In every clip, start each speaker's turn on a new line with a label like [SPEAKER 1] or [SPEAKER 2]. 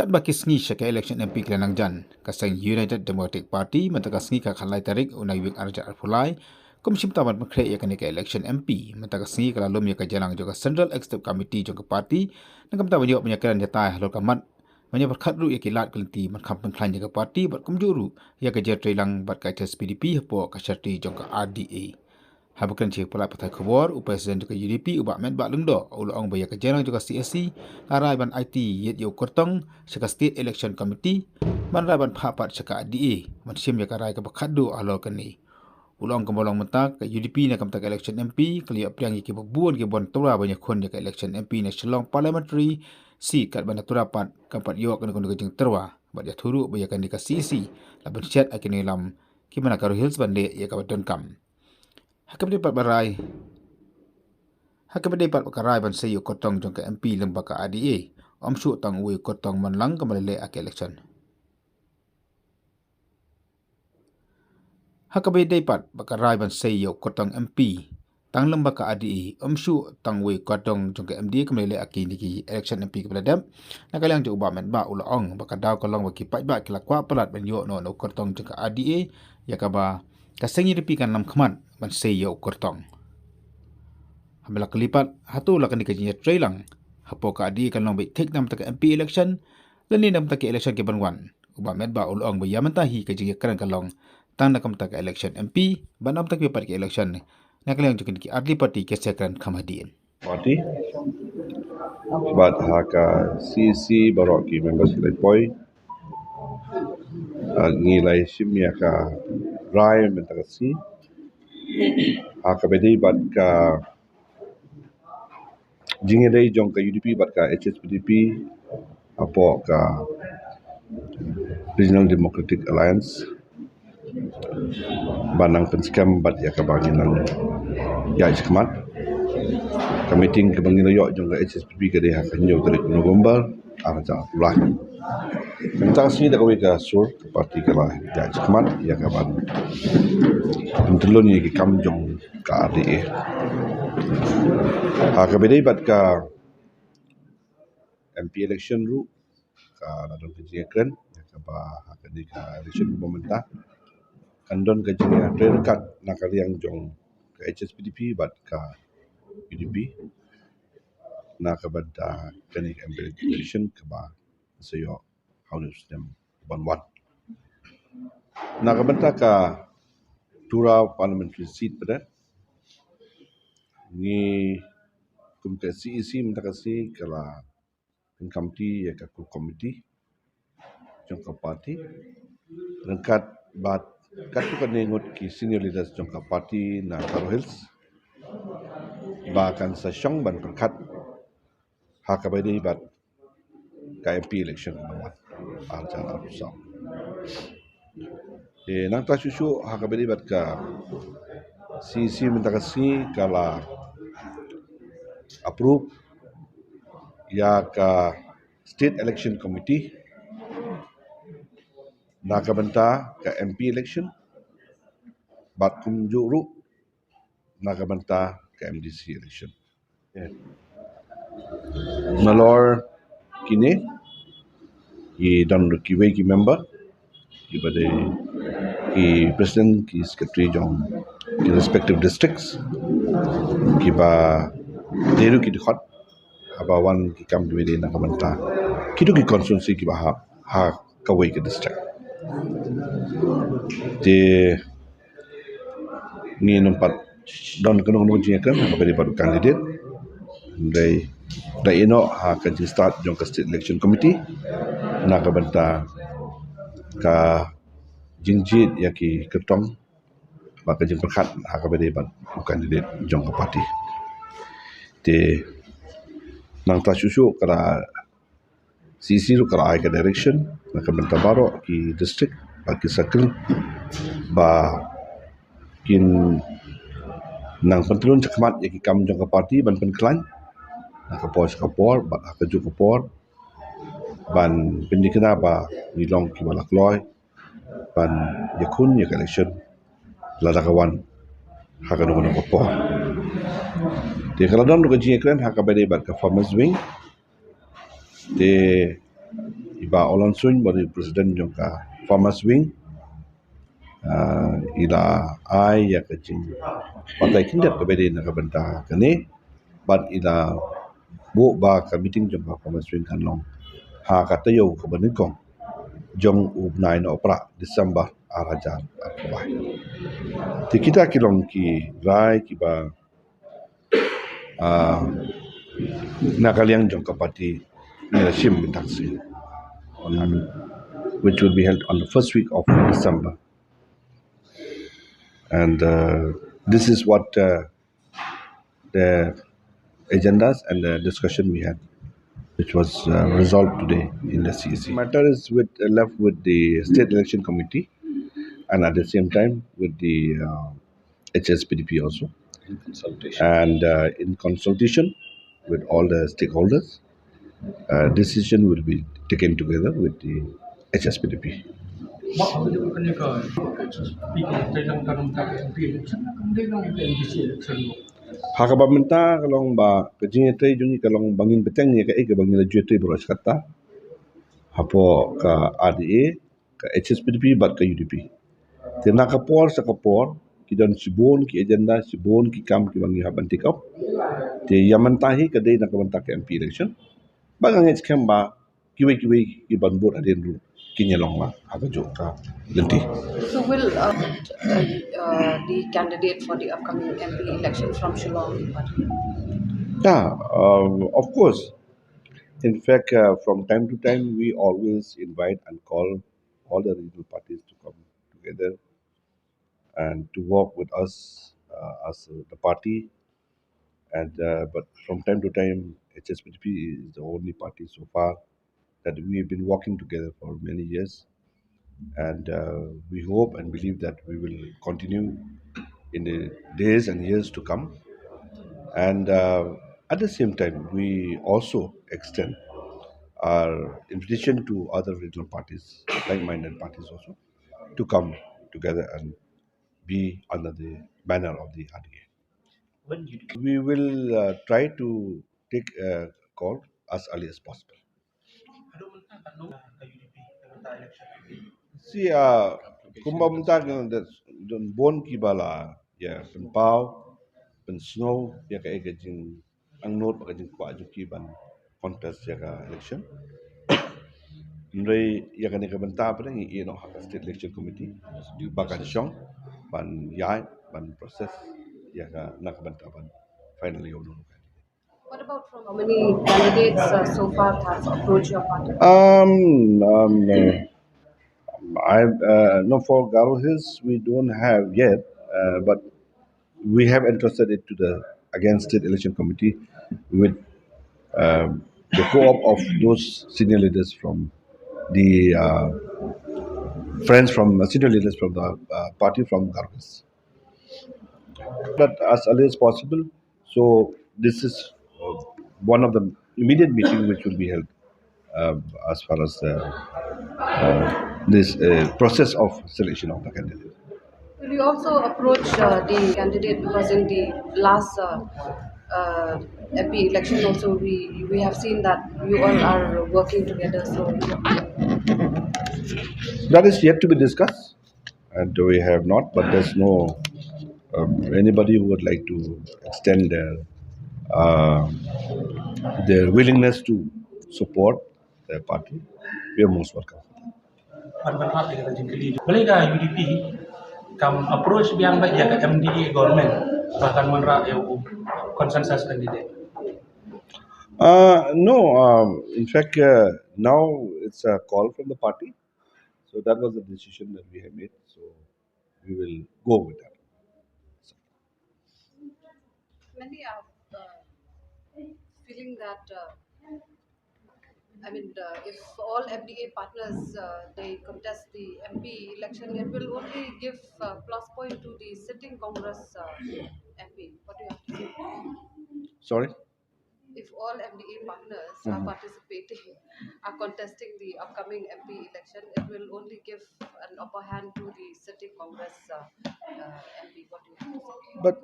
[SPEAKER 1] kat baki sngi syaka election MP Kelanang Jan kasang United Democratic Party mentaka sngi ka khalai tarik unai wik arja arpulai komisi tamat mekre ya kanika election MP mentaka sngi kala lom ya ka jalang juga Central Executive Committee juga parti nangam ta banyak penyakiran jatah halor kamat banyak berkat ru ya kilat kelenti makham pengklan juga parti ber kumjuru ya ka jetrelang bat ka PDP hapo ka syarti juga RDA Habukan cik pula patai kebor, Presiden juga UDP, ubak med bak lengdo, ulong bayar kejalan juga CSC, arai ban IT, yet yau kortong, syaka State Election Committee, ban rai ban papat syaka DA, ban sim ya karai ke bakadu alor keni. Ulong kembolong mentak, ke UDP na kamtak election MP, keliak priang yaki berbuan ke bon Tura banyak kon ya ke election MP na Shillong Parliamentary, si kat ban Tura pat, kampat yok kena kena kejeng Tyrwa, bat ya turu bayar kan di ke CSC, laban chat akin ilam, kimana karu hills bande ya kabat donkam. Hakabdi pat bakarai ban sayo kotong jong ke MP lembaga ADA om su tang Uwei kotong manlang kemalele ak election. Hakabdi pat bakarai ban sayo kotong MP tang lembaga ADA om su tang Uwei kotong jong ke MD kemalele ak niki election MP kebeladam nakalang jo ubah men ba ulong bakadaw kolong baki pat ba kelakwa pelat ban yo no kotong jong ke ADA yakaba kasengi dipikan lam khamat ban sayo kotong. Hamila kelipat hatu la kan dikajinya trailang hapo ka adi kan long tek nam tak MP election lani nam tak election ke banwan uba med ba ulong ba yamantahi kajinya kan kalong tang nakam tak election MP banam tak pat ke election na kalang jukin ki adli party ke sekran khamadin
[SPEAKER 2] party but haka CC barok ki members lai poi ngilai simya ka rai mentasi haka bedai bat ka jinge dai jong ka UDP bat ka HSPDP apo ka Regional Democratic Alliance banang penskam bat ya ka bangin nang ya iskmat ka meeting ka bangin yo jong ka HSPDP ka dai haka nyo 3 November arja ulah tentang sini dak ka sur ka parti ka lah ya iskmat ya ka ban pentelun ni ki kam jong ka RDA haka bedai bat ka MP election ru ka ladon kejikan ya ka ba haka di ka election pemerintah kandon kejikan rekat nakaliang jong ka HSPDP bat ka UDP na ka bada kani MP election ka ba sayo haunus dem banwan na ka bada ka Tura parliamentary seat pada ni kum ka CEC mentakasi kala committee ya ka committee jong ka parti rengkat bat katu kan nengot ki senior leaders jong ka parti na Karo Hills bahkan sa syong ban perkat haka bedai bat ka MP election banwan arja arusam nang ta susu haka bedai bat ka CEC mentakasi kala approve ya ka State Election Committee na ka banta ka MP election bat kumjuru na ka banta ka MDC election nalor kini i dan Uwei ki member ki bade ki president ki secretary jong ki respective districts ki ba deru ki dikhot abawan ki kam duwe na kamanta kitu ki constituency ki ba ha kawai ki district de ni numpat don kenong no jinga kan ka bari baru candidate dai ino ha ka start jong ka state election committee na ka banta ka jingjit yaki ketong maka jeng perkat ha ka bari ban candidate jong ka party de nang ta susu kara CC ru kara ai ka direction na ka banta baro ki district baki circle ba kin nang pentelun cakmat yaki kam jong ka parti ban penklan na ka por ba ka ju ka por ban pendikna ba nilong ki balak loy ban Ïakhun ya election lada kawan haka no ko por de kala don ko jing kren haka bade bat ka farmers wing de Iba Olansun bari President jongka Farmers Wing ila ai ya kecing patai kindat kebede nak benta kene bat ila bu ba ka meeting jongka Farmers Wing kan long ha kata yo ke benikong jong u nai no pra December arajar arwah ti kita kilong ki rai ki ba nakaliang jongka parti ni sim taksi on which will be held on the first week of December. And this is what the agendas and the discussion we had, which was resolved today in the CEC. Matter is left with the State Election Committee and at the same time with the HSPDP also. In consultation. And in consultation with all the stakeholders, decision will be taken together with the HSPDP. Hakabamenta kalong ba kajing ite jungi kalong bangin beteng ni ka bangin la juete boros kata hapo ka RDA ka HSPDP bat ka UDP. Tena kapor sa kapor kidan sibon ki agenda sibon ki kam ki bangi haban tikap. Te yamantahi kadai nak kabanta ka MP election. Bagang kem ba kiwe ki banbur adin ru kinyalong la haka joka lenti.
[SPEAKER 3] So will the candidate for the upcoming MP election from Shillong?
[SPEAKER 2] Yeah, of course. In fact, from time to time, we always invite and call all the regional parties to come together and to work with us as the party. And but from time to time, HSPDP is the only party so far that we have been working together for many years, and we hope and believe that we will continue in the days and years to come. And at the same time, we also extend our invitation to other regional parties, like-minded parties also, to come together and be under the banner of the RDA. We will try to take a call as early as possible. See, kumba munta don bon kibala ya penpau pen snow ya ka egajing ang note pagajing kwa juki ban contest ya ka election. Nrai ya kan ka benta pa nang i no haka state election committee di bakan syong ban yai ban proses ya ka nak benta ban finally ono.
[SPEAKER 3] What about from how many candidates so far have approached your party?
[SPEAKER 2] I no for Garo Hills we don't have yet, but we have entrusted it to the again state election committee with the co-op of those senior leaders from the friends from senior leaders from the party from Garo Hills. But as early as possible. So this is one of the immediate meeting which will be held uh, as far as this process of selection of the candidate.
[SPEAKER 3] Will you also approach the candidate because in the last MP election also we have seen that you all are working together. So
[SPEAKER 2] That is yet to be discussed, and we have not. But there's no anybody who would like to extend uh, their willingness to support their party. We are most welcome.
[SPEAKER 4] Mereka UDP kam approach biang baik ya ke MDA government bahkan menra EU consensus candidate.
[SPEAKER 2] No, in fact, now it's a call from the party. So that was the decision that we have made. So we will go with that.
[SPEAKER 3] many are feeling that. If all FDA partners they contest the MP election, it will only give plus point to the sitting Congress MP. What do you have to say?
[SPEAKER 2] Sorry?
[SPEAKER 3] If all MDA partners are participating, are contesting the upcoming MP election, it will only give an upper hand to the sitting Congress MP. What do you have to say?
[SPEAKER 2] But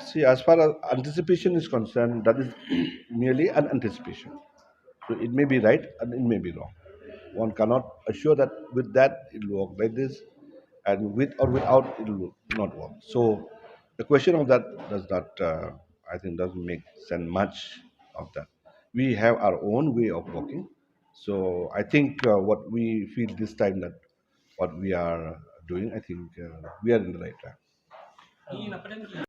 [SPEAKER 2] see, as far as anticipation is concerned, that is merely an anticipation. So it may be right and it may be wrong. one cannot assure that with that it will work like this, and with or without it will not work. So the question of that does not, I think, doesn't make sense much of that. We have our own way of working. So I think what we feel this time that what we are doing, I think we are in the right track.